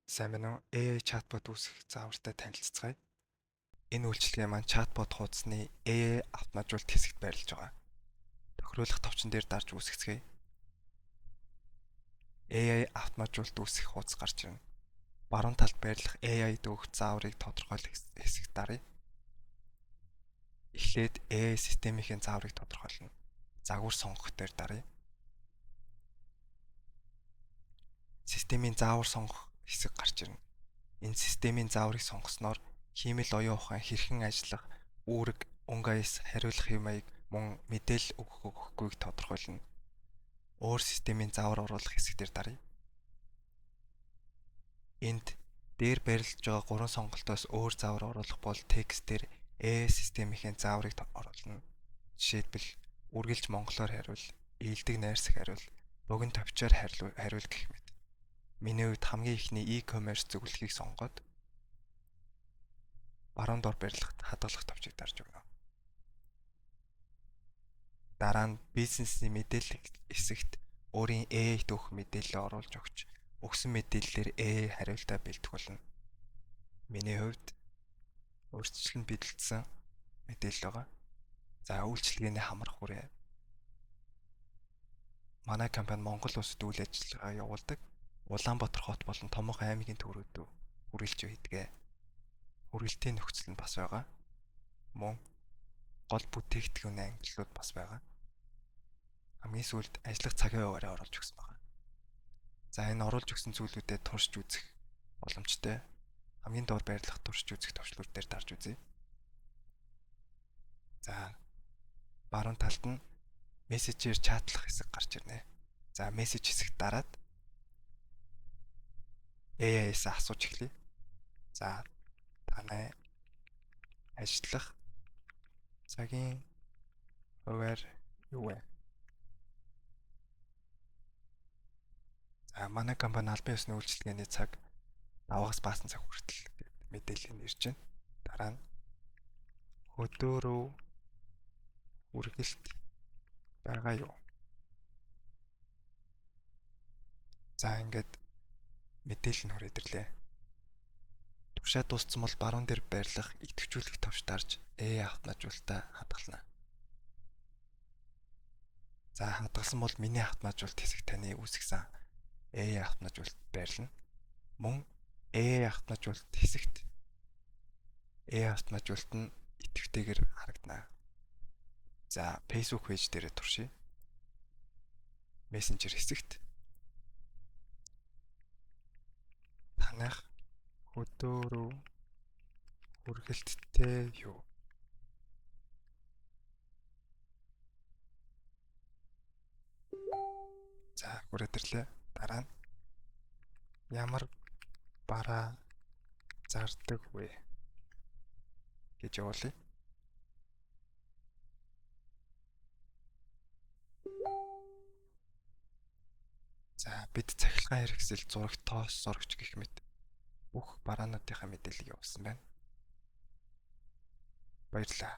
Сайн байна уу? AI чатбот үүсгэх заавартай танилццгаая. Энэ үйлчилгээ маань чатбот хуудасны AI автоматжуулалт хэсэгт байрлаж байгаа. Тохируулах товчон дээр дарж үүсгэцгээе. AI автоматжуулалт үүсгэх хуудас гарч ирнэ. Баруун талд байрлах AI-д өгөх зааврыг тодорхойлох хэсэгт даръя. Эхлээд AI системийн зааврыг тодорхойлно. Загвар сонгох дээр даръя. Системийн заавар сонгох хэсэг гарч ирнэ. Энэ системийн зааврыг сонгосноор хиймэл оюун ухаан хэрхэн ажиллах, үүрэг, өнгө аяс, хариулах хэв маяг мөн мэдээлэл өгөх өгөхгүйг тодорхойлно. Өөр системийн заавар оруулах хэсгээр даръя. Энд дээр байрлаж байгаа 3 сонголтоос өөр заавар оруулах бол текстээр AI системийн зааврыг оруулна. Жишээлбэл үргэлж монголоор хариул, ийдэг найрсаг хариул, богино товчоор хариул гэх мэт. Миний хувьд хамгийн ихний e-commerce зөвлөхийг сонгоод баруун доор байрлах хадгалах товчийг дарж өгнө. Дараа нь бизнесийн мэдээлэл хэсэгт өөрийн AI-т өгөх мэдээлэл оруулж өгч өгсөн мэдээллээр AI хариултаа бэлдэх болно. Миний хувьд өөрчлөлт бэлдсэн мэдээлэл байгаа. За үйлчилгээний хамрах хүрээ. Манай компани Монгол улсад үйл ажиллагаа явуулдаг. Улаанбаатар хот болон Томоохон аймгийн төрөөд үргэлж байдаг. Үргэлтийн нөхцөл нь бас байгаа. Мөн гол бүтээгдэхүүн ангиллууд бас байгаа. Хамгийн сүүлд ажиллах цагийн хуваарийг оруулж өгсөн байна. За энэ оруулж өгсөн зүйлүүдэд туршиж үзэх боломжтой. Хамгийн доор байрлах туршиж үзэх төвчлүүд дээр дарж үзье. За баруун талд нь мессежээр чатлах хэсэг гарч ирнэ. За мессеж хэсэгт дараад AI-с асууж эхлэе. За танай ажиллах цагийн хуваар юу вэ? За манай компани албан ёсны үйлчилгээний цаг 5-аас баасан цаг хүртэл мэдээлэл ирж байна. Дараа нь өдөөрөө үргэлт байгаа юу? За ингээд мэдээлэл нь хүрээд ирлээ. Тушаа дууссан бол баруун дээр байрлах идэвхжүүлэх товч дарж AI автоматжуулалтаа хадгална. За хадгалсан бол миний автоматжуулалт хэсэг таны үүсгэсэн AI автоматжуулалт байрлана. Мөн AI автоматжуулалт хэсэгт AI автоматжуулалт нь идэвхтэйгээр харагдана. За Facebook пэйж дээр туршия. Messenger хэсэгт танах өдөөрөө үргэлттэй юу? За хүрээд ирлээ. Дараа нь ямар бараа зардаг вэ гэж явуулъя. За бид цахилгаан хэрэгсэл зураг тоос зурагч гэх мэт бүх бараануудынхаа мэдээллийг явуулсан байна. Баярлалаа.